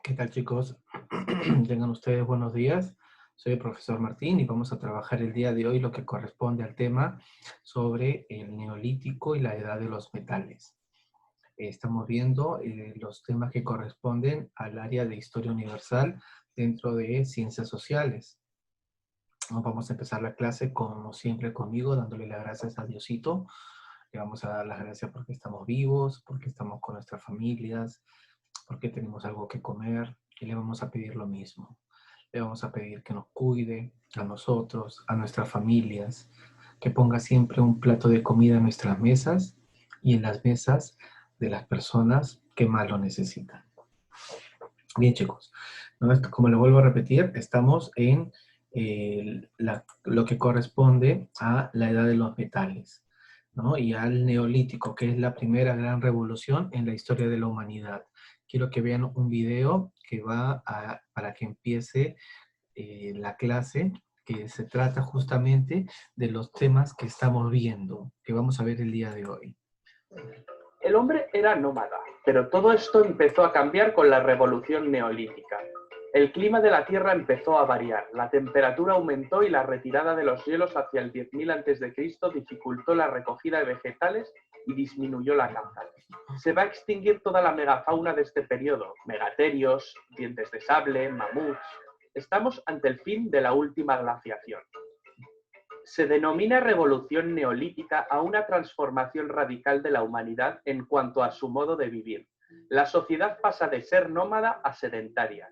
¿Qué tal, chicos? Tengan ustedes buenos días. Soy el profesor Martín y vamos a trabajar el día de hoy lo que corresponde al tema sobre el neolítico y la edad de los metales. Estamos viendo los temas que corresponden al área de historia universal dentro de ciencias sociales. Vamos a empezar la clase como siempre conmigo, dándole las gracias a Diosito. Le vamos a dar las gracias porque estamos vivos, porque estamos con nuestras familias, porque tenemos algo que comer, y le vamos a pedir lo mismo. Le vamos a pedir que nos cuide a nosotros, a nuestras familias, que ponga siempre un plato de comida en nuestras mesas y en las mesas de las personas que más lo necesitan. Bien, chicos, ¿no? Como le vuelvo a repetir, estamos en lo que corresponde a la edad de los metales, ¿no? Y al neolítico, que es la primera gran revolución en la historia de la humanidad. Quiero que vean un video que para que empiece la clase, que se trata justamente de los temas que estamos viendo, que vamos a ver el día de hoy. El hombre era nómada, pero todo esto empezó a cambiar con la revolución neolítica. El clima de la Tierra empezó a variar, la temperatura aumentó y la retirada de los hielos hacia el 10.000 a.C. dificultó la recogida de vegetales y disminuyó la caza. Se va a extinguir toda la megafauna de este periodo, megaterios, dientes de sable, mamuts. Estamos ante el fin de la última glaciación. Se denomina revolución neolítica a una transformación radical de la humanidad en cuanto a su modo de vivir. La sociedad pasa de ser nómada a sedentaria.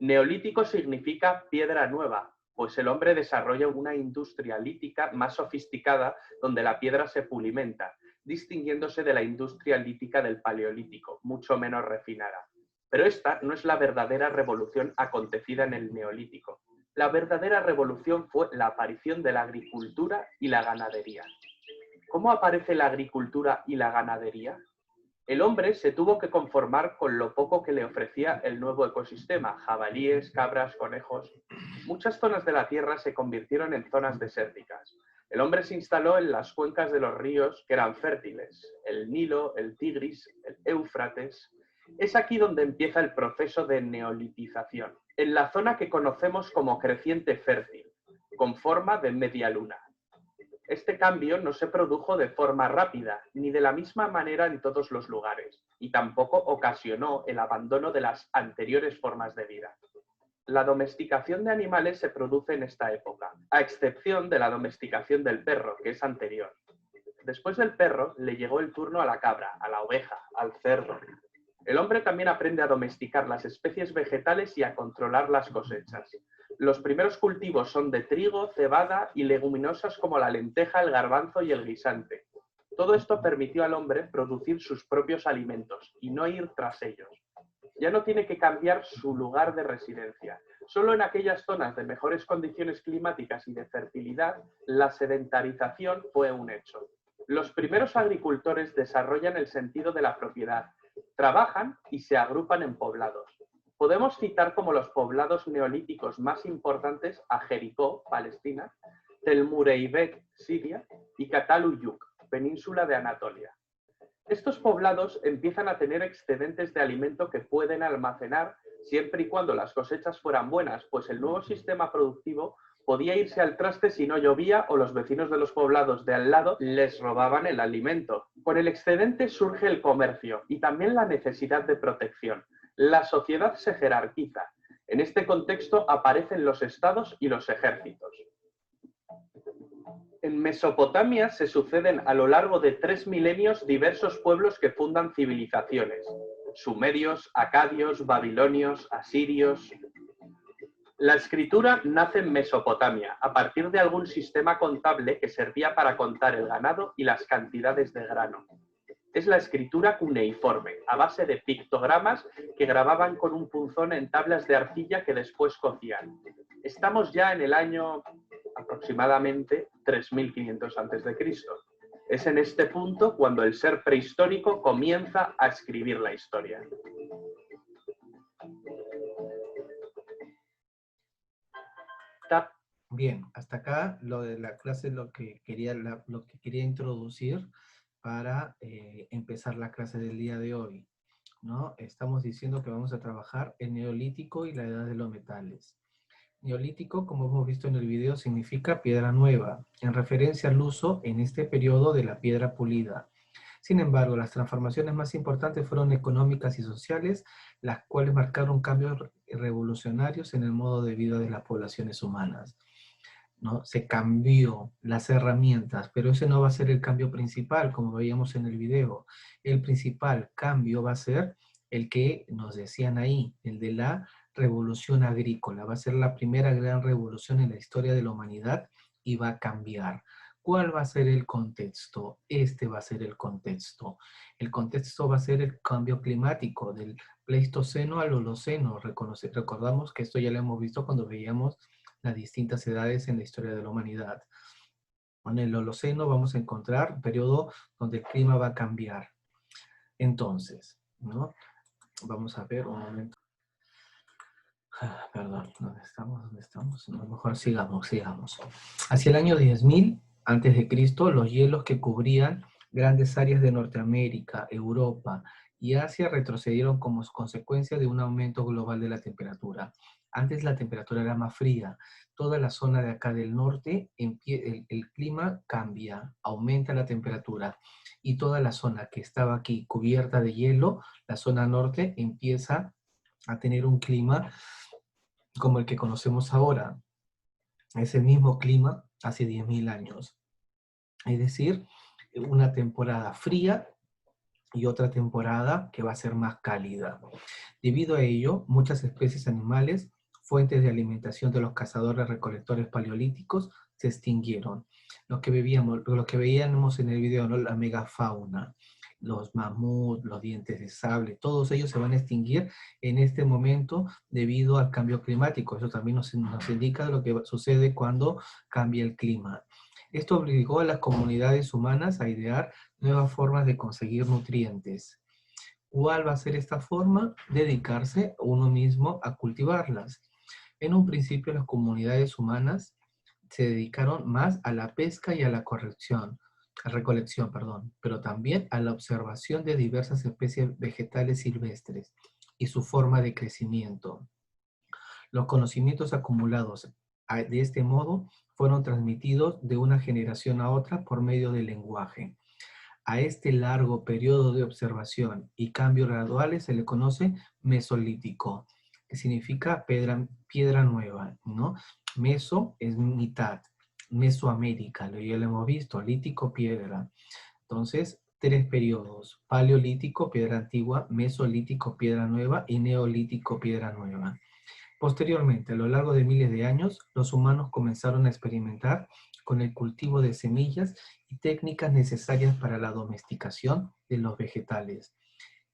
Neolítico significa piedra nueva, pues el hombre desarrolla una industria lítica más sofisticada donde la piedra se pulimenta, distinguiéndose de la industria lítica del paleolítico, mucho menos refinada. Pero esta no es la verdadera revolución acontecida en el neolítico. La verdadera revolución fue la aparición de la agricultura y la ganadería. ¿Cómo aparece la agricultura y la ganadería? El hombre se tuvo que conformar con lo poco que le ofrecía el nuevo ecosistema, jabalíes, cabras, conejos. Muchas zonas de la tierra se convirtieron en zonas desérticas. El hombre se instaló en las cuencas de los ríos que eran fértiles, el Nilo, el Tigris, el Éufrates. Es aquí donde empieza el proceso de neolitización, en la zona que conocemos como creciente fértil, con forma de media luna. Este cambio no se produjo de forma rápida, ni de la misma manera en todos los lugares, y tampoco ocasionó el abandono de las anteriores formas de vida. La domesticación de animales se produce en esta época, a excepción de la domesticación del perro, que es anterior. Después del perro le llegó el turno a la cabra, a la oveja, al cerdo. El hombre también aprende a domesticar las especies vegetales y a controlar las cosechas. Los primeros cultivos son de trigo, cebada y leguminosas como la lenteja, el garbanzo y el guisante. Todo esto permitió al hombre producir sus propios alimentos y no ir tras ellos. Ya no tiene que cambiar su lugar de residencia. Solo en aquellas zonas de mejores condiciones climáticas y de fertilidad, la sedentarización fue un hecho. Los primeros agricultores desarrollan el sentido de la propiedad, trabajan y se agrupan en poblados. Podemos citar como los poblados neolíticos más importantes a Jericó, Palestina, Tel Mureybet, Siria, y Cataluyuk, península de Anatolia. Estos poblados empiezan a tener excedentes de alimento que pueden almacenar siempre y cuando las cosechas fueran buenas, pues el nuevo sistema productivo podía irse al traste si no llovía o los vecinos de los poblados de al lado les robaban el alimento. Con el excedente surge el comercio y también la necesidad de protección. La sociedad se jerarquiza. En este contexto aparecen los estados y los ejércitos. En Mesopotamia se suceden a lo largo de 3 milenios diversos pueblos que fundan civilizaciones: sumerios, acadios, babilonios, asirios. La escritura nace en Mesopotamia, a partir de algún sistema contable que servía para contar el ganado y las cantidades de grano. Es la escritura cuneiforme, a base de pictogramas que grababan con un punzón en tablas de arcilla que después cocían. Estamos ya en el año aproximadamente 3500 a.C. Es en este punto cuando el ser prehistórico comienza a escribir la historia. Bien, hasta acá lo de la clase lo que quería introducir para empezar la clase del día de hoy. ¿no? Estamos diciendo que vamos a trabajar el Neolítico y la Edad de los Metales. Neolítico, como hemos visto en el video, significa piedra nueva, en referencia al uso en este periodo de la piedra pulida. Sin embargo, las transformaciones más importantes fueron económicas y sociales, las cuales marcaron cambios revolucionarios en el modo de vida de las poblaciones humanas, ¿no? Se cambió las herramientas, pero ese no va a ser el cambio principal, como veíamos en el video. El principal cambio va a ser el que nos decían ahí, el de la revolución agrícola. Va a ser la primera gran revolución en la historia de la humanidad y va a cambiar. ¿Cuál va a ser el contexto? Este va a ser el contexto. El contexto va a ser el cambio climático del Pleistoceno al Holoceno. Recordamos que esto ya lo hemos visto cuando veíamos las distintas edades en la historia de la humanidad. En el Holoceno vamos a encontrar un periodo donde el clima va a cambiar. Entonces, ¿no? Vamos a ver un momento. Perdón, ¿dónde estamos? ¿Dónde estamos? No, mejor sigamos. Hacia el año 10.000 antes de Cristo, los hielos que cubrían grandes áreas de Norteamérica, Europa y Asia retrocedieron como consecuencia de un aumento global de la temperatura. Antes la temperatura era más fría. Toda la zona de acá del norte, el clima cambia, aumenta la temperatura. Y toda la zona que estaba aquí cubierta de hielo, la zona norte, empieza a tener un clima como el que conocemos ahora. Es el mismo clima hace 10.000 años. Es decir, una temporada fría y otra temporada que va a ser más cálida. Debido a ello, muchas especies animales, fuentes de alimentación de los cazadores recolectores paleolíticos, se extinguieron. Lo que veíamos en el video, ¿no? La megafauna, los mamuts, los dientes de sable, todos ellos se van a extinguir en este momento debido al cambio climático. Eso también nos indica lo que sucede cuando cambia el clima. Esto obligó a las comunidades humanas a idear nuevas formas de conseguir nutrientes. ¿Cuál va a ser esta forma? Dedicarse uno mismo a cultivarlas. En un principio las comunidades humanas se dedicaron más a la pesca y a la recolección, pero también a la observación de diversas especies vegetales silvestres y su forma de crecimiento. Los conocimientos acumulados de este modo fueron transmitidos de una generación a otra por medio del lenguaje. A este largo periodo de observación y cambios graduales se le conoce mesolítico, que significa piedra nueva, ¿no? Meso es mitad, Mesoamérica, ya lo hemos visto, lítico, piedra. Entonces, tres periodos: paleolítico, piedra antigua; mesolítico, piedra nueva; y neolítico, piedra nueva. Posteriormente, a lo largo de miles de años, los humanos comenzaron a experimentar con el cultivo de semillas y técnicas necesarias para la domesticación de los vegetales.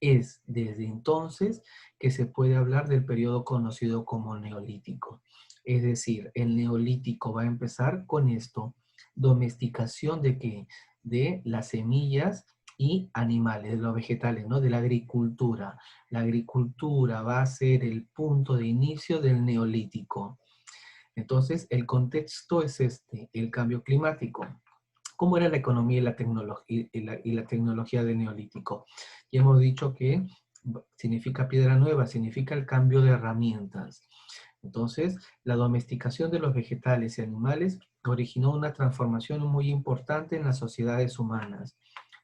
Es desde entonces que se puede hablar del periodo conocido como Neolítico. Es decir, el Neolítico va a empezar con esto: domesticación de ¿qué? De las semillas y animales, de los vegetales, ¿no? De la agricultura. La agricultura va a ser el punto de inicio del Neolítico. Entonces, el contexto es este: el cambio climático. ¿Cómo era la economía y la tecnología del Neolítico? Ya hemos dicho que significa piedra nueva, significa el cambio de herramientas. Entonces, la domesticación de los vegetales y animales originó una transformación muy importante en las sociedades humanas,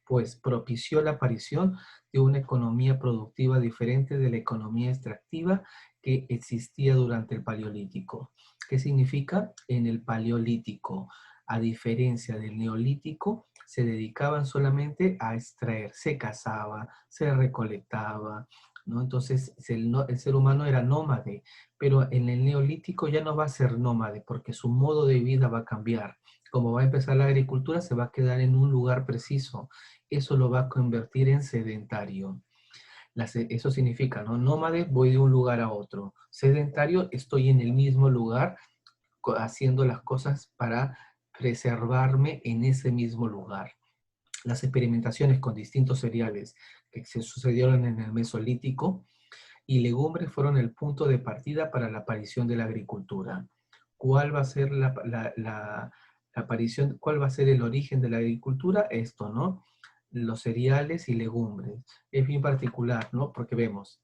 pues propició la aparición de una economía productiva diferente de la economía extractiva que existía durante el Paleolítico. ¿Qué significa? En el Paleolítico, a diferencia del Neolítico, se dedicaban solamente a extraer, se cazaba, se recolectaba, ¿no? Entonces el ser humano era nómade, pero en el Neolítico ya no va a ser nómade porque su modo de vida va a cambiar. Como va a empezar la agricultura, se va a quedar en un lugar preciso. Eso lo va a convertir en sedentario. Eso significa, ¿no? Nómade, voy de un lugar a otro. Sedentario, estoy en el mismo lugar haciendo las cosas para preservarme en ese mismo lugar. Las experimentaciones con distintos cereales que se sucedieron en el Mesolítico y legumbres fueron el punto de partida para la aparición de la agricultura. ¿Cuál va a ser la aparición, cuál va a ser el origen de la agricultura? Esto, ¿no? los cereales y legumbres. Es bien particular, ¿no? Porque vemos,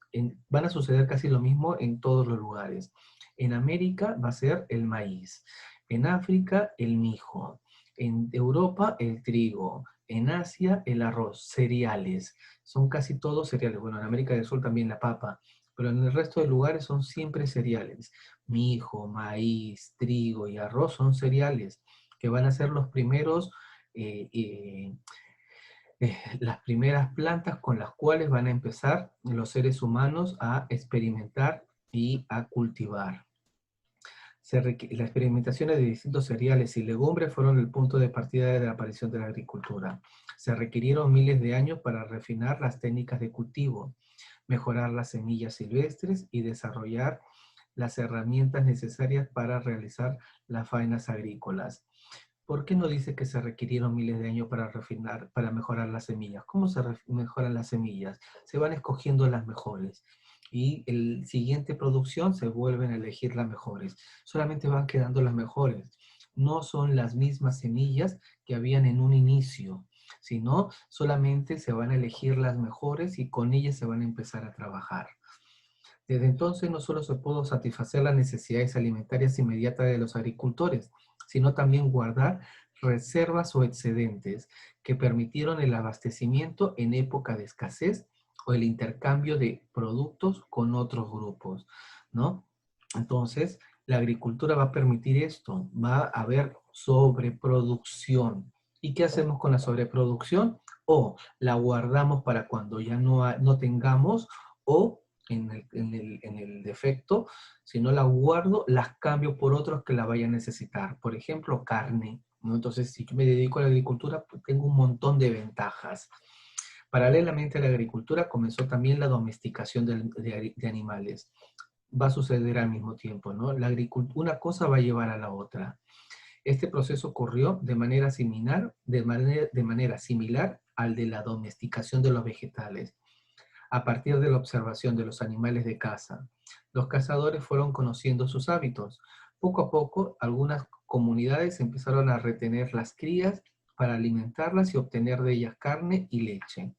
van a suceder casi lo mismo en todos los lugares. En América va a ser el maíz, en África el mijo, en Europa el trigo, en Asia el arroz, cereales. Son casi todos cereales. Bueno, en América del Sur también la papa, pero en el resto de lugares son siempre cereales. Mijo, maíz, trigo y arroz son cereales que van a ser los primeros las primeras plantas con las cuales van a empezar los seres humanos a experimentar y a cultivar. Las experimentaciones de distintos cereales y legumbres fueron el punto de partida de la aparición de la agricultura. Se requirieron miles de años para refinar las técnicas de cultivo, mejorar las semillas silvestres y desarrollar las herramientas necesarias para realizar las faenas agrícolas. ¿Por qué no dice que se requirieron miles de años para refinar, para mejorar las semillas? ¿Cómo se mejoran las semillas? Se van escogiendo las mejores y la siguiente producción se vuelven a elegir las mejores. Solamente van quedando las mejores. No son las mismas semillas que habían en un inicio, sino solamente se van a elegir las mejores y con ellas se van a empezar a trabajar. Desde entonces no solo se pudo satisfacer las necesidades alimentarias inmediatas de los agricultores, sino también guardar reservas o excedentes que permitieron el abastecimiento en época de escasez o el intercambio de productos con otros grupos, ¿no? Entonces, la agricultura va a permitir esto, va a haber sobreproducción. ¿Y qué hacemos con la sobreproducción? O la guardamos para cuando ya no tengamos, o en el defecto, si no la guardo, las cambio por otros que la vayan a necesitar. Por ejemplo, carne, ¿no? Entonces, si yo me dedico a la agricultura, pues tengo un montón de ventajas. Paralelamente a la agricultura comenzó también la domesticación de animales. Va a suceder al mismo tiempo, ¿no? Una cosa va a llevar a la otra. Este proceso ocurrió de manera similar, de manera similar al de la domesticación de los vegetales. A partir de la observación de los animales de caza, los cazadores fueron conociendo sus hábitos. Poco a poco, algunas comunidades empezaron a retener las crías para alimentarlas y obtener de ellas carne y leche.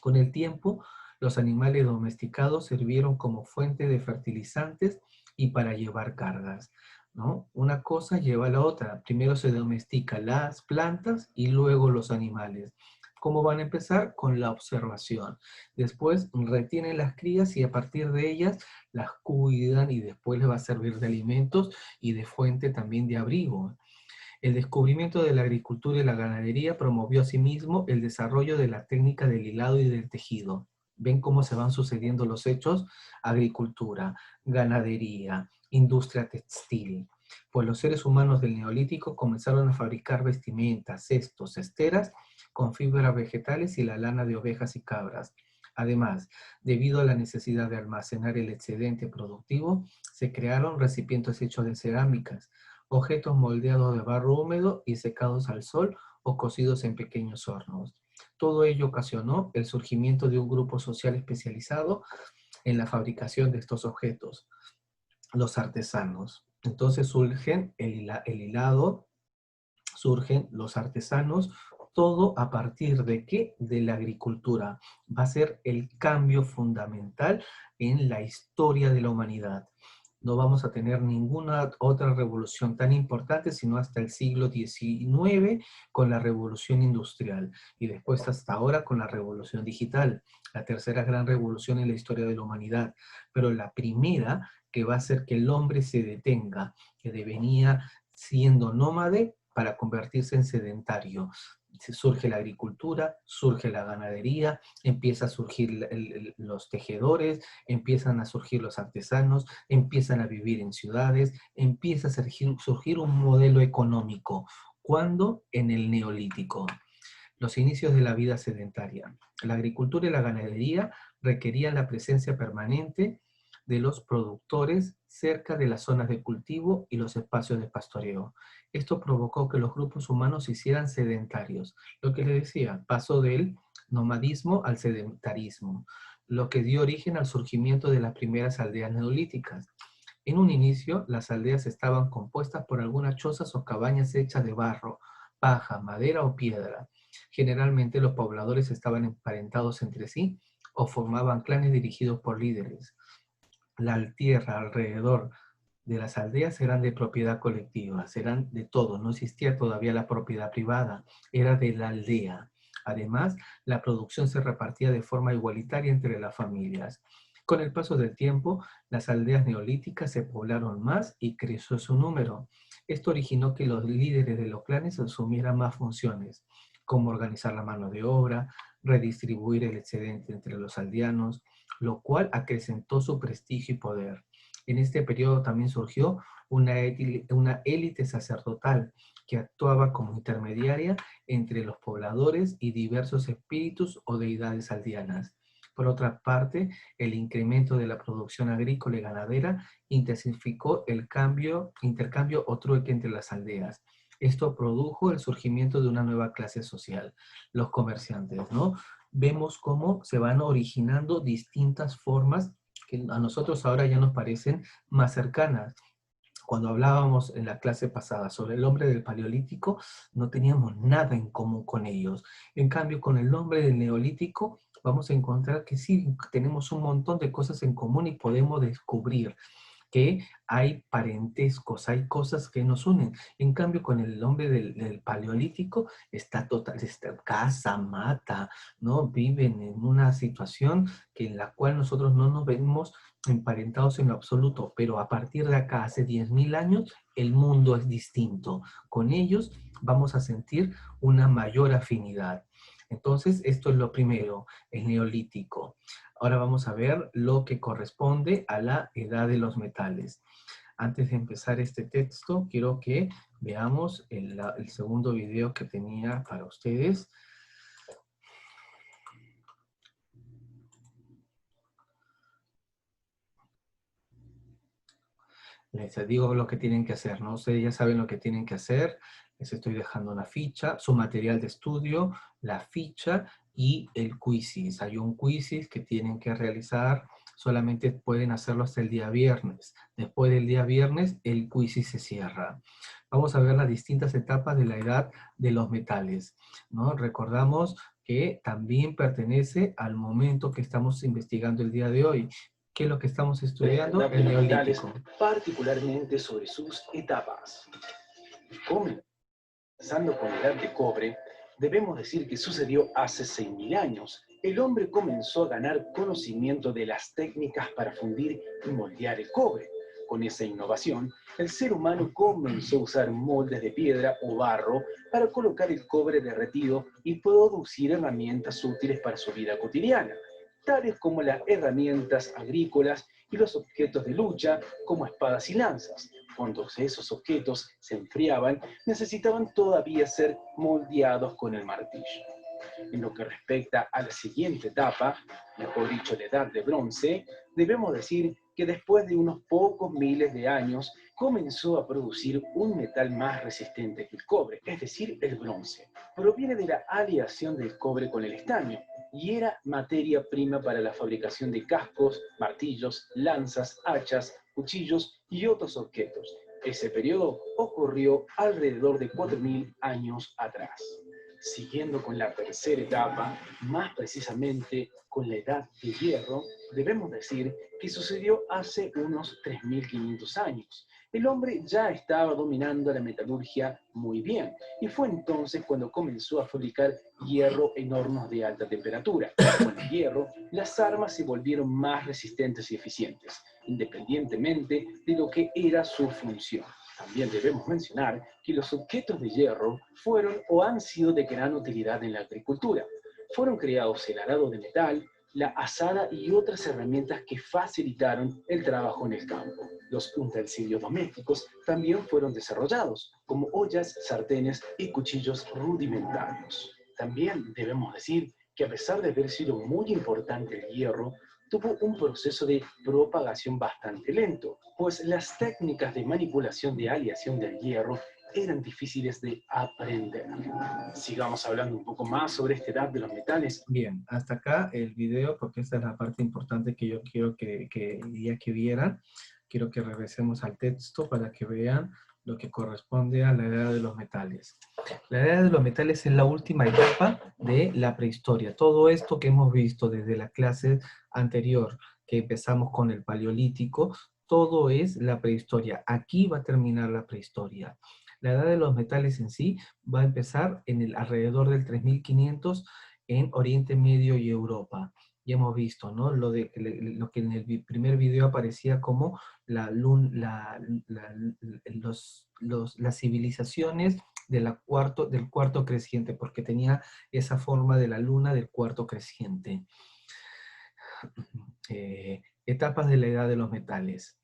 Con el tiempo, los animales domesticados sirvieron como fuente de fertilizantes y para llevar cargas, ¿no? Una cosa lleva a la otra. Primero se domestica las plantas y luego los animales. ¿Cómo van a empezar? Con la observación. Después retienen las crías y a partir de ellas las cuidan y después les va a servir de alimentos y de fuente también de abrigo. El descubrimiento de la agricultura y la ganadería promovió asimismo el desarrollo de la técnica del hilado y del tejido. ¿Ven cómo se van sucediendo los hechos? Agricultura, ganadería, industria textil. Pues los seres humanos del Neolítico comenzaron a fabricar vestimentas, cestos, cesteras con fibras vegetales y la lana de ovejas y cabras. Además, debido a la necesidad de almacenar el excedente productivo, se crearon recipientes hechos de cerámicas, objetos moldeados de barro húmedo y secados al sol o cocidos en pequeños hornos. Todo ello ocasionó el surgimiento de un grupo social especializado en la fabricación de estos objetos, los artesanos. Entonces surgen el hilado, surgen los artesanos, todo a partir de ¿qué? De la agricultura. Va a ser el cambio fundamental en la historia de la humanidad. No vamos a tener ninguna otra revolución tan importante, sino hasta el siglo XIX con la revolución industrial y después hasta ahora con la revolución digital, la tercera gran revolución en la historia de la humanidad, pero la primera que va a hacer que el hombre se detenga, que venía siendo nómade para convertirse en sedentario. Surge la agricultura, surge la ganadería, empieza a surgir los tejedores, empiezan a surgir los artesanos, empiezan a vivir en ciudades, empieza a surgir un modelo económico. ¿Cuándo? En el Neolítico. Los inicios de la vida sedentaria. La agricultura y la ganadería requerían la presencia permanente de los productores cerca de las zonas de cultivo y los espacios de pastoreo. Esto provocó que los grupos humanos se hicieran sedentarios. Lo que les decía, pasó del nomadismo al sedentarismo, lo que dio origen al surgimiento de las primeras aldeas neolíticas. En un inicio, las aldeas estaban compuestas por algunas chozas o cabañas hechas de barro, paja, madera o piedra. Generalmente los pobladores estaban emparentados entre sí o formaban clanes dirigidos por líderes. La tierra alrededor de las aldeas eran de propiedad colectiva, eran de todo, no existía todavía la propiedad privada, era de la aldea. Además, la producción se repartía de forma igualitaria entre las familias. Con el paso del tiempo, las aldeas neolíticas se poblaron más y creció su número. Esto originó que los líderes de los clanes asumieran más funciones, como organizar la mano de obra, redistribuir el excedente entre los aldeanos, lo cual acrecentó su prestigio y poder. En este periodo también surgió una élite sacerdotal que actuaba como intermediaria entre los pobladores y diversos espíritus o deidades aldeanas. Por otra parte, el incremento de la producción agrícola y ganadera intensificó el intercambio o trueque entre las aldeas. Esto produjo el surgimiento de una nueva clase social, los comerciantes, ¿no? Vemos cómo se van originando distintas formas que a nosotros ahora ya nos parecen más cercanas. Cuando hablábamos en la clase pasada sobre el hombre del Paleolítico, no teníamos nada en común con ellos. En cambio, con el hombre del Neolítico, vamos a encontrar que sí, tenemos un montón de cosas en común y podemos descubrir que hay parentescos, hay cosas que nos unen. En cambio, con el hombre del Paleolítico, está casa, mata, ¿no? Viven en una situación en la cual nosotros no nos vemos emparentados en lo absoluto, pero a partir de acá, hace 10.000 años, el mundo es distinto. Con ellos vamos a sentir una mayor afinidad. Entonces, esto es lo primero, el neolítico. Ahora vamos a ver lo que corresponde a la edad de los metales. Antes de empezar este texto, quiero que veamos el segundo video que tenía para ustedes. Les digo lo que tienen que hacer, ¿no? Ustedes ya saben lo que tienen que hacer. Les estoy dejando una ficha, su material de estudio, la ficha y el quizzes. Hay un quizzes que tienen que realizar, solamente pueden hacerlo hasta el día viernes. Después del día viernes, el quizzes se cierra. Vamos a ver las distintas etapas de la edad de los metales, ¿no? Recordamos que también pertenece al momento que estamos investigando el día de hoy. ¿Qué es lo que estamos estudiando? El neolítico. Particularmente sobre sus etapas. Comenzando con la edad de cobre, debemos decir que sucedió hace 6.000 años. El hombre comenzó a ganar conocimiento de las técnicas para fundir y moldear el cobre. Con esa innovación, el ser humano comenzó a usar moldes de piedra o barro para colocar el cobre derretido y producir herramientas útiles para su vida cotidiana, tales como las herramientas agrícolas y los objetos de lucha, como espadas y lanzas. Cuando esos objetos se enfriaban, necesitaban todavía ser moldeados con el martillo. En lo que respecta a la siguiente etapa, mejor dicho, la edad de bronce, debemos decir que después de unos pocos miles de años comenzó a producir un metal más resistente que el cobre, es decir, el bronce. Proviene de la aleación del cobre con el estaño y era materia prima para la fabricación de cascos, martillos, lanzas, hachas, cuchillos y otros objetos. Ese periodo ocurrió alrededor de 4.000 años atrás. Siguiendo con la tercera etapa, más precisamente con la edad de hierro, debemos decir que sucedió hace unos 3.500 años. El hombre ya estaba dominando la metalurgia muy bien, y fue entonces cuando comenzó a fabricar hierro en hornos de alta temperatura. Con el hierro, las armas se volvieron más resistentes y eficientes, independientemente de lo que era su función. También debemos mencionar que los objetos de hierro fueron o han sido de gran utilidad en la agricultura. Fueron creados el arado de metal, la azada y otras herramientas que facilitaron el trabajo en el campo. Los utensilios domésticos también fueron desarrollados, como ollas, sartenes y cuchillos rudimentarios. También debemos decir que a pesar de haber sido muy importante el hierro, tuvo un proceso de propagación bastante lento, pues las técnicas de manipulación de aleación del hierro eran difíciles de aprender. Sigamos hablando un poco más sobre esta edad de los metales. Bien, hasta acá el video, porque esta es la parte importante que yo quiero que vieran. Quiero que regresemos al texto para que vean lo que corresponde a la edad de los metales. La edad de los metales es la última etapa de la prehistoria. Todo esto que hemos visto desde la clase anterior, que empezamos con el paleolítico, todo es la prehistoria. Aquí va a terminar la prehistoria. La edad de los metales en sí va a empezar en el alrededor del 3500 en Oriente Medio y Europa. Ya hemos visto, ¿no? Lo que en el primer video aparecía como las civilizaciones del cuarto creciente, porque tenía esa forma de la luna del cuarto creciente. Etapas de la edad de los metales.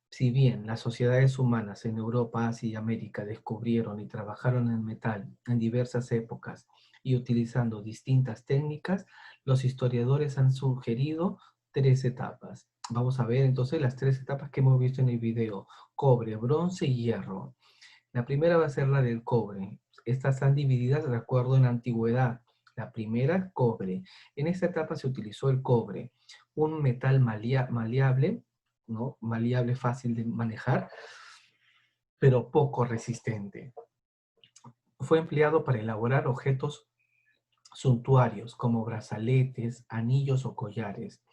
Si bien las sociedades humanas en Europa, Asia y América descubrieron y trabajaron en metal en diversas épocas y utilizando distintas técnicas, los historiadores han sugerido 3 etapas. Vamos a ver entonces las 3 etapas que hemos visto en el video: cobre, bronce y hierro. La primera va a ser la del cobre. Estas están divididas de acuerdo en la antigüedad. La primera, cobre. En esta etapa se utilizó el cobre, un metal maleable, ¿no? Maleable, fácil de manejar, pero poco resistente. Fue empleado para elaborar objetos suntuarios como brazaletes, anillos o collares.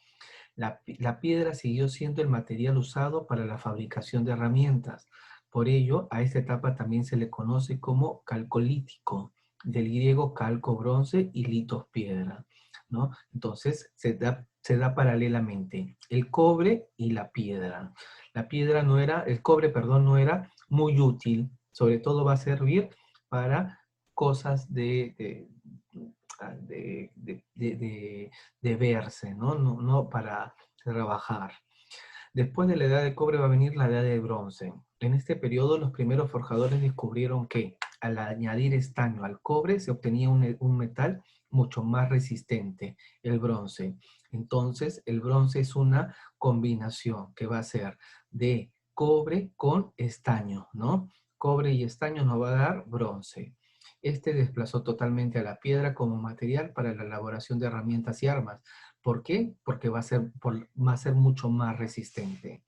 La piedra siguió siendo el material usado para la fabricación de herramientas. Por ello, a esta etapa también se le conoce como calcolítico, del griego calco, bronce, y litos, piedra, ¿no? Entonces, se da paralelamente el cobre y la piedra. El cobre, perdón, no era muy útil, sobre todo va a servir para cosas de verse, ¿no? No para trabajar. Después de la edad de cobre va a venir la edad de bronce. En este periodo los primeros forjadores descubrieron que al añadir estaño al cobre se obtenía un metal mucho más resistente, el bronce. Entonces el bronce es una combinación que va a ser de cobre con estaño, ¿no? Cobre y estaño nos va a dar bronce. Este desplazó totalmente a la piedra como material para la elaboración de herramientas y armas. ¿Por qué? Porque va a ser mucho más resistente.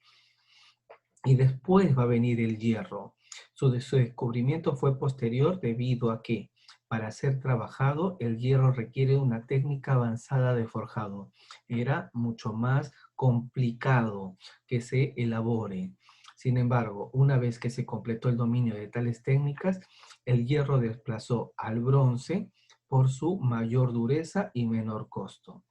Y después va a venir el hierro. Su descubrimiento fue posterior debido a que, para ser trabajado, el hierro requiere una técnica avanzada de forjado. Era mucho más complicado que se elabore. Sin embargo, una vez que se completó el dominio de tales técnicas, el hierro desplazó al bronce por su mayor dureza y menor costo.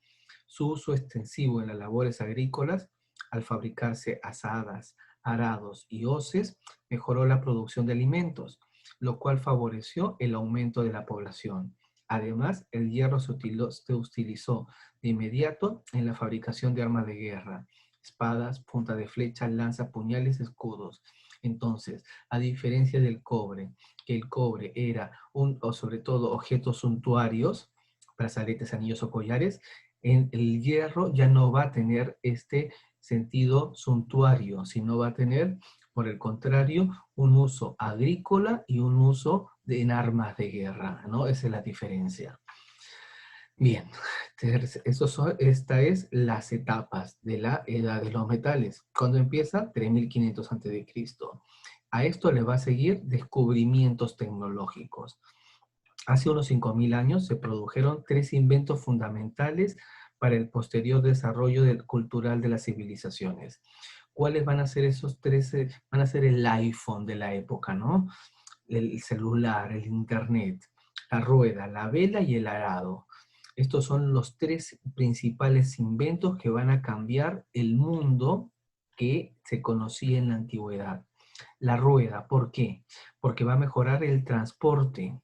Su uso extensivo en las labores agrícolas, al fabricarse azadas, arados y hoces, mejoró la producción de alimentos, lo cual favoreció el aumento de la población. Además, el hierro se utilizó de inmediato en la fabricación de armas de guerra, espadas, punta de flecha, lanza, puñales, escudos. Entonces, a diferencia del cobre, que el cobre era o sobre todo objetos suntuarios, brazaletes, anillos o collares, en el hierro ya no va a tener este sentido suntuario, sino va a tener, por el contrario, un uso agrícola y un uso en armas de guerra, ¿no? Esa es la diferencia. Bien, estas es las etapas de la edad de los metales. ¿Cuándo empieza? 3500 a.C. A esto le va a seguir descubrimientos tecnológicos. Hace unos 5000 años se produjeron 3 inventos fundamentales para el posterior desarrollo cultural de las civilizaciones. ¿Cuáles van a ser esos 13? Van a ser el iPhone de la época, ¿no? El celular, el internet, la rueda, la vela y el arado. Estos son los 3 principales inventos que van a cambiar el mundo que se conocía en la antigüedad. La rueda, ¿por qué? Porque va a mejorar el transporte,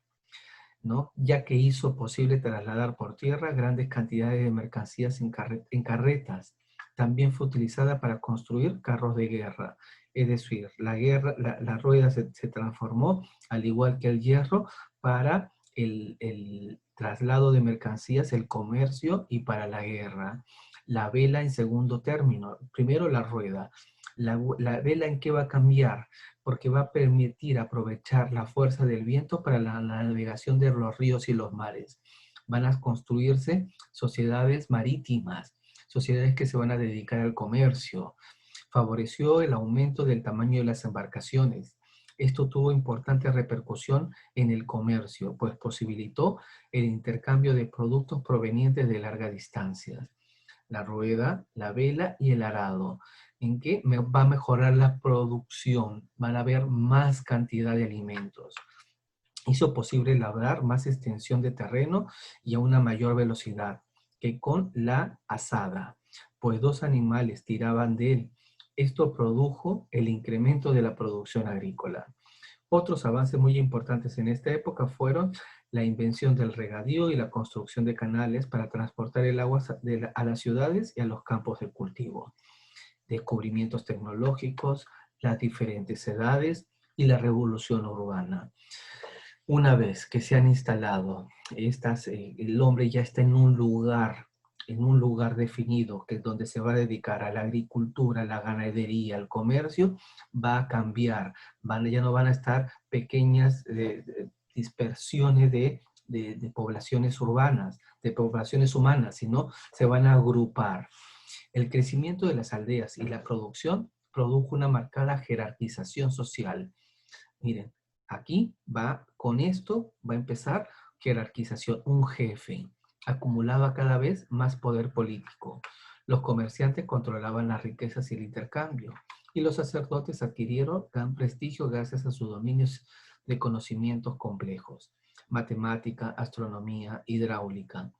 ¿no? Ya que hizo posible trasladar por tierra grandes cantidades de mercancías en carretas. También fue utilizada para construir carros de guerra. Es decir, la rueda se transformó, al igual que el hierro, para el traslado de mercancías, el comercio y para la guerra. La vela en segundo término. Primero la rueda. La vela, ¿en qué va a cambiar? Porque va a permitir aprovechar la fuerza del viento para la navegación de los ríos y los mares. Van a construirse sociedades marítimas, sociedades que se van a dedicar al comercio. Favoreció el aumento del tamaño de las embarcaciones. Esto tuvo importante repercusión en el comercio, pues posibilitó el intercambio de productos provenientes de largas distancias. La rueda, la vela y el arado, en que va a mejorar la producción, van a haber más cantidad de alimentos. Hizo posible labrar más extensión de terreno y a una mayor velocidad que con la azada, pues dos animales tiraban de él. Esto produjo el incremento de la producción agrícola. Otros avances muy importantes en esta época fueron la invención del regadío y la construcción de canales para transportar el agua a las ciudades y a los campos de cultivo. Descubrimientos tecnológicos, las diferentes edades y la revolución urbana. Una vez que se han instalado el hombre ya está en un lugar definido, que es donde se va a dedicar a la agricultura, la ganadería, al comercio, va a cambiar. Ya no van a estar pequeñas dispersiones de poblaciones urbanas, de poblaciones humanas, sino se van a agrupar. El crecimiento de las aldeas y la producción produjo una marcada jerarquización social. Miren, aquí con esto va a empezar jerarquización. Un jefe acumulaba cada vez más poder político. Los comerciantes controlaban las riquezas y el intercambio. Y los sacerdotes adquirieron gran prestigio gracias a sus dominios de conocimientos complejos. Matemática, astronomía, hidráulica.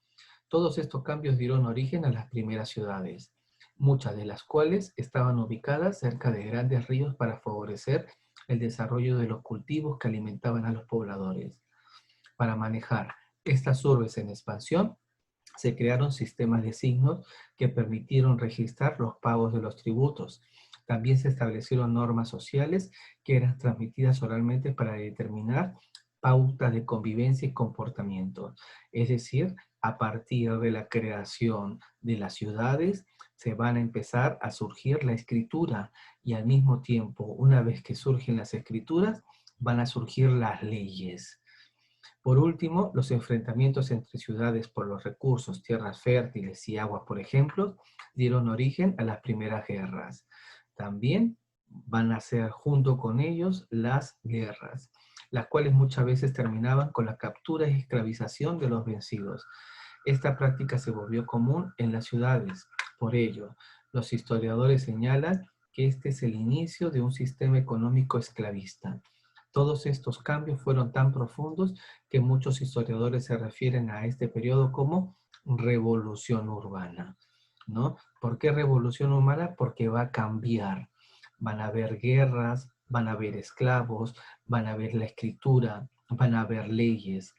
Todos estos cambios dieron origen a las primeras ciudades, muchas de las cuales estaban ubicadas cerca de grandes ríos para favorecer el desarrollo de los cultivos que alimentaban a los pobladores. Para manejar estas urbes en expansión, se crearon sistemas de signos que permitieron registrar los pagos de los tributos. También se establecieron normas sociales que eran transmitidas oralmente para determinar pautas de convivencia y comportamiento. Es decir, a partir de la creación de las ciudades, se van a empezar a surgir la escritura y al mismo tiempo, una vez que surgen las escrituras, van a surgir las leyes. Por último, los enfrentamientos entre ciudades por los recursos, tierras fértiles y aguas, por ejemplo, dieron origen a las primeras guerras. También van a ser junto con ellos las guerras, las cuales muchas veces terminaban con la captura y esclavización de los vencidos. Esta práctica se volvió común en las ciudades. Por ello, los historiadores señalan que este es el inicio de un sistema económico esclavista. Todos estos cambios fueron tan profundos que muchos historiadores se refieren a este periodo como revolución urbana, ¿no? ¿Por qué revolución urbana? Porque va a cambiar. Van a haber guerras, van a haber esclavos, van a haber la escritura, van a haber leyes.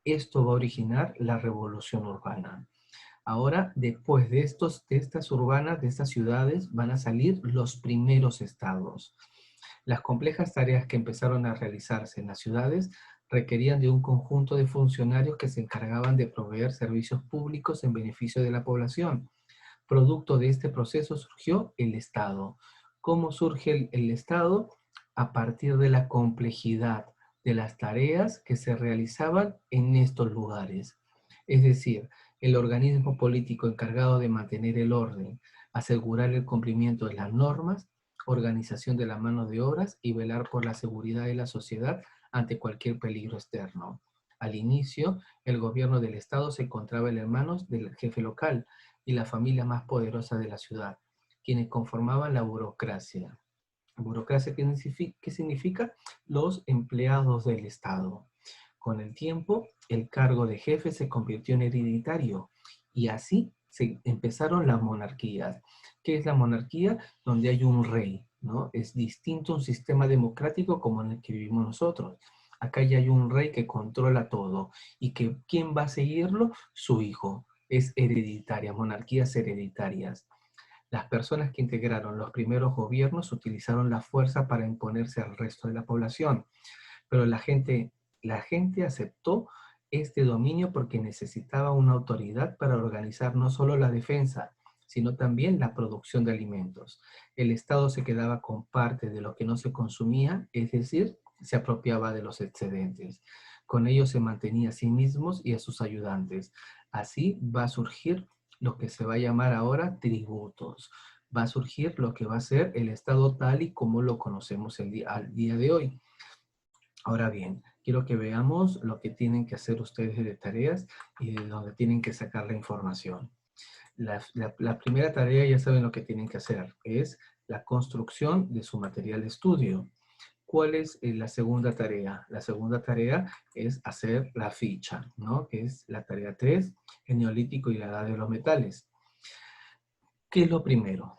Esto va a originar la revolución urbana. Ahora, después de estas urbanas, de estas ciudades, van a salir los primeros estados. Las complejas tareas que empezaron a realizarse en las ciudades requerían de un conjunto de funcionarios que se encargaban de proveer servicios públicos en beneficio de la población. Producto de este proceso surgió el Estado. ¿Cómo surge el Estado? A partir de la complejidad de las tareas que se realizaban en estos lugares. Es decir, el organismo político encargado de mantener el orden, asegurar el cumplimiento de las normas, organización de la mano de obras y velar por la seguridad de la sociedad ante cualquier peligro externo. Al inicio, el gobierno del Estado se encontraba en manos del jefe local y la familia más poderosa de la ciudad, quienes conformaban la burocracia. ¿Burocracia qué significa? Los empleados del Estado. Con el tiempo, el cargo de jefe se convirtió en hereditario y así se empezaron las monarquías. ¿Qué es la monarquía? Donde hay un rey, ¿no? Es distinto a un sistema democrático como en el que vivimos nosotros. Acá ya hay un rey que controla todo y que ¿quién va a seguirlo? Su hijo. Es hereditaria, monarquías hereditarias. Las personas que integraron los primeros gobiernos utilizaron la fuerza para imponerse al resto de la población, pero la gente aceptó este dominio porque necesitaba una autoridad para organizar no solo la defensa, sino también la producción de alimentos. El Estado se quedaba con parte de lo que no se consumía, es decir, se apropiaba de los excedentes. Con ello se mantenía a sí mismos y a sus ayudantes. Así va a surgir lo que se va a llamar ahora tributos. Va a surgir lo que va a ser el Estado tal y como lo conocemos al día de hoy. Ahora bien, quiero que veamos lo que tienen que hacer ustedes de tareas y de donde tienen que sacar la información. La primera tarea ya saben lo que tienen que hacer, es la construcción de su material de estudio. ¿Cuál es la segunda tarea? La segunda tarea es hacer la ficha, ¿no? Que es la tarea 3, el neolítico y la edad de los metales. ¿Qué es lo primero?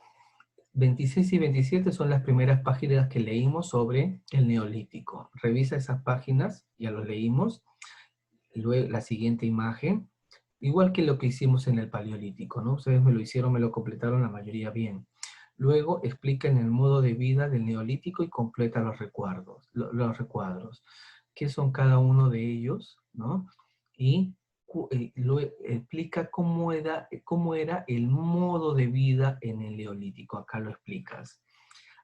26 y 27 son las primeras páginas que leímos sobre el neolítico. Revisa esas páginas, ya lo leímos. Luego la siguiente imagen, igual que lo que hicimos en el paleolítico, ¿no? Ustedes me lo hicieron, me lo completaron la mayoría bien. Luego explican el modo de vida del neolítico y completa los recuadros. ¿Qué son cada uno de ellos? ¿No? Y explica cómo era el modo de vida en el neolítico. Acá lo explicas.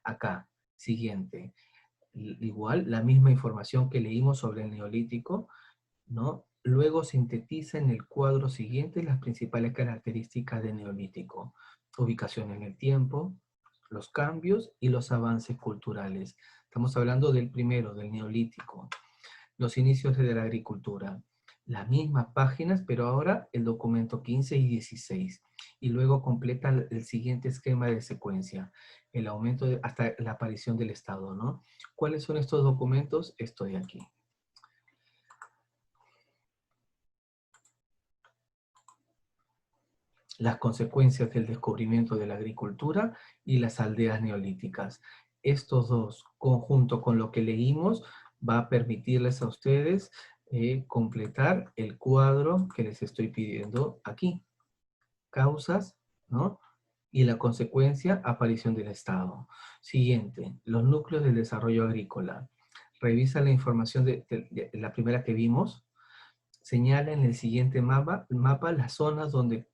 Acá, siguiente. Igual, la misma información que leímos sobre el neolítico, ¿no? Luego sintetiza en el cuadro siguiente las principales características del neolítico. Ubicación en el tiempo, los cambios y los avances culturales. Estamos hablando del primero, del neolítico. Los inicios de la agricultura. Las mismas páginas, pero ahora el documento 15 y 16. Y luego completa el siguiente esquema de secuencia. El aumento hasta la aparición del Estado, ¿no? ¿Cuáles son estos documentos? Estoy aquí. Las consecuencias del descubrimiento de la agricultura y las aldeas neolíticas. Estos dos, conjunto con lo que leímos, va a permitirles a ustedes completar el cuadro que les estoy pidiendo aquí. Causas, ¿no? Y la consecuencia, aparición del Estado. Siguiente, los núcleos del desarrollo agrícola. Revisa la información de la primera que vimos. Señala en el siguiente mapa las zonas donde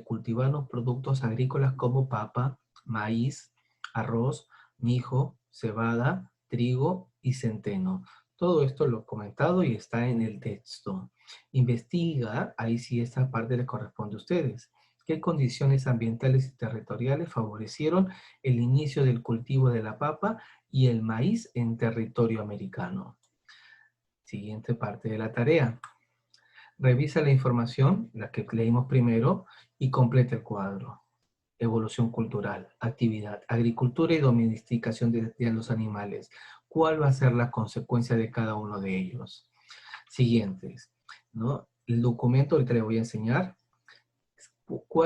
cultivan productos agrícolas como papa, maíz, arroz, mijo, cebada, trigo y centeno. Todo esto lo he comentado y está en el texto. Investiga, ahí sí esta parte le corresponde a ustedes. ¿Qué condiciones ambientales y territoriales favorecieron el inicio del cultivo de la papa y el maíz en territorio americano? Siguiente parte de la tarea. Revisa la información, la que leímos primero, y completa el cuadro. Evolución cultural, actividad, agricultura y domesticación de los animales. ¿Cuál va a ser la consecuencia de cada uno de ellos? Siguientes, ¿no? El documento, ahorita le voy a enseñar.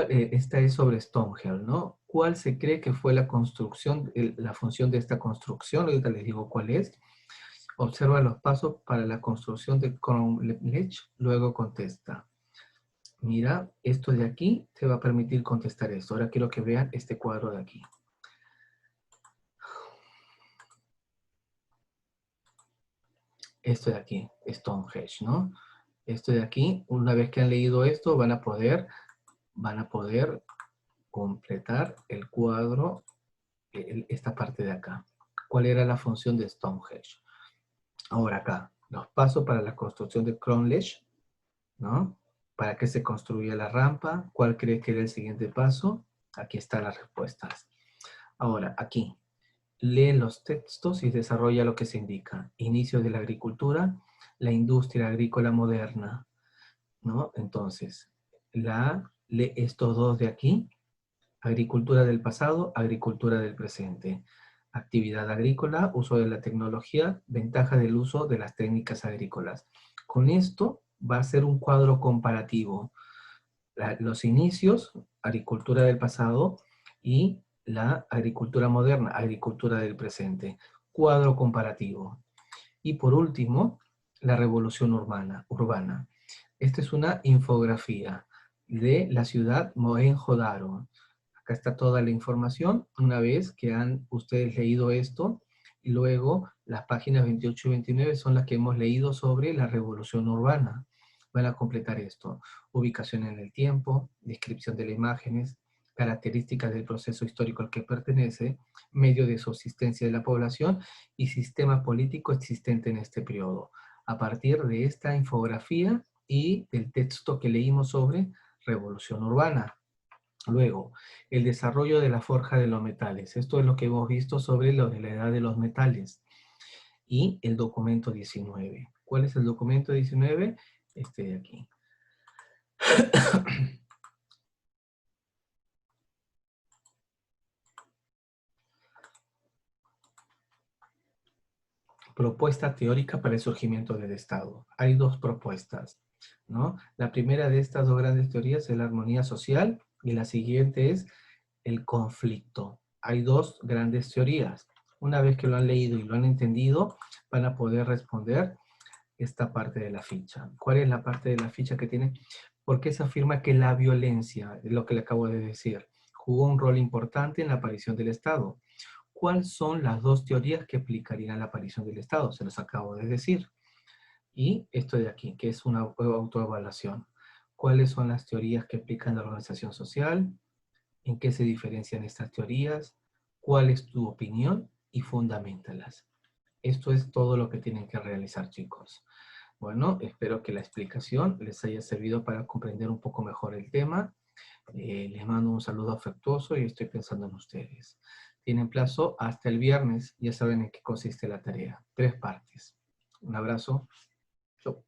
Esta es sobre Stonehenge, ¿no? ¿Cuál se cree que fue la construcción, la función de esta construcción? Ahorita les digo cuál es. Observa los pasos para la construcción de Crown Ledge, luego contesta. Mira, esto de aquí te va a permitir contestar esto. Ahora quiero que vean este cuadro de aquí. Esto de aquí, Stonehenge, ¿no? Esto de aquí, una vez que han leído esto, van a poder completar el cuadro, esta parte de acá. ¿Cuál era la función de Stonehenge? Ahora acá, los pasos para la construcción de Crown Ledge, ¿no? ¿Para qué se construía la rampa? ¿Cuál cree que era el siguiente paso? Aquí están las respuestas. Ahora, aquí, lee los textos y desarrolla lo que se indica. Inicio de la agricultura, la industria agrícola moderna, ¿no? Entonces, lee estos dos de aquí, agricultura del pasado, agricultura del presente. Actividad agrícola, uso de la tecnología, ventaja del uso de las técnicas agrícolas. Con esto va a ser un cuadro comparativo. Los inicios, agricultura del pasado, y la agricultura moderna, agricultura del presente. Cuadro comparativo. Y por último, la revolución urbana. Esta es una infografía de la ciudad Mohenjo-Daro. Acá está toda la información. Una vez que han ustedes leído esto, y luego las páginas 28 y 29 son las que hemos leído sobre la revolución urbana. Van a completar esto. Ubicación en el tiempo, descripción de las imágenes, características del proceso histórico al que pertenece, medio de subsistencia de la población y sistema político existente en este periodo. A partir de esta infografía y del texto que leímos sobre revolución urbana. Luego, el desarrollo de la forja de los metales. Esto es lo que hemos visto sobre lo de la edad de los metales. y el documento 19. ¿Cuál es el documento 19? Este de aquí. Propuesta teórica para el surgimiento del Estado. Hay dos propuestas, ¿no? La primera de estas dos grandes teorías es la armonía social y la siguiente es el conflicto. Hay dos grandes teorías. Una vez que lo han leído y lo han entendido, van a poder responder esta parte de la ficha. ¿Cuál es la parte de la ficha que tiene? Porque se afirma que la violencia, es lo que le acabo de decir, jugó un rol importante en la aparición del Estado. ¿Cuáles son las dos teorías que explicarían la aparición del Estado? Se los acabo de decir. Y esto de aquí, que es una autoevaluación. ¿Cuáles son las teorías que explican la organización social? ¿En qué se diferencian estas teorías? ¿Cuál es tu opinión? Y fundamentalas. Esto es todo lo que tienen que realizar, chicos. Bueno, espero que la explicación les haya servido para comprender un poco mejor el tema. Les mando un saludo afectuoso y estoy pensando en ustedes. Tienen plazo hasta el viernes. Ya saben en qué consiste la tarea. 3 partes. Un abrazo. Chau.